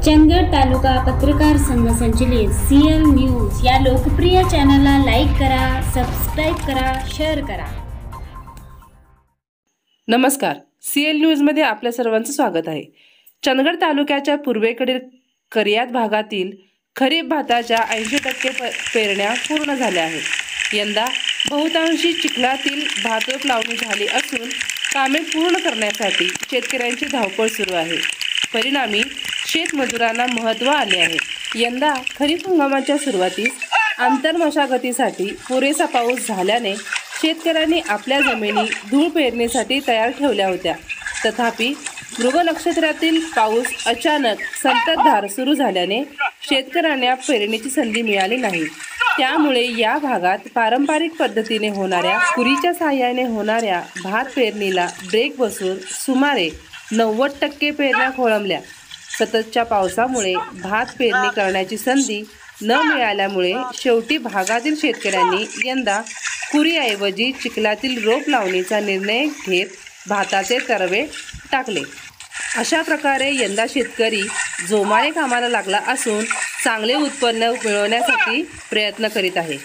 चंदगड तालुका पत्रकार संघ संचलित सीएल न्यूज या लोकप्रिय चॅनलला लाईक करा, सबस्क्राईब करा, शेअर करा। नमस्कार, सीएल न्यूजमध्ये आपल्या सर्वांचं स्वागत आहे। चंदगड तालुक्याच्या पूर्वेकडील करियात भागातील खरीप भाताच्या 80% पेरण्या पूर्ण झाल्या आहेत। यंदा बहुतांशी चिखलातील भातरोप लावणी झाली असून कामे पूर्ण करण्यासाठी शेतकऱ्यांची धावपळ सुरू आहे। परिणामी शेतमजुरांना महत्त्व आले आहे। यंदा खरीप हंगामाच्या सुरुवातीस आंतरमशागतीसाठी पुरेसा पाऊस झाल्याने शेतकऱ्यांनी आपल्या जमिनी धूळ पेरणीसाठी तयार ठेवल्या होत्या। तथापि मृग नक्षत्रातील पाऊस अचानक संततधार सुरू झाल्याने शेतकऱ्यांना पेरणीची संधी मिळाली नाही। त्यामुळे या भागात पारंपरिक पद्धतीने होणाऱ्या कुरीच्या साहाय्याने होणाऱ्या भात पेरणीला ब्रेक बसून सुमारे 90% पेरण्या खोळंबल्या। सततच्या पावसामुळे भात पेरणी करण्याची संधी न मिळाल्यामुळे शेवटी भागातील शेतकऱ्यांनी यंदा कुरीऐवजी चिखलातील रोप लावणीचा निर्णय घेत भाताचे तरवे टाकले। अशा प्रकारे यंदा शेतकरी जोमाने कामाला लागला असून चांगले उत्पन्न मिळवण्यासाठी प्रयत्न करीत आहे।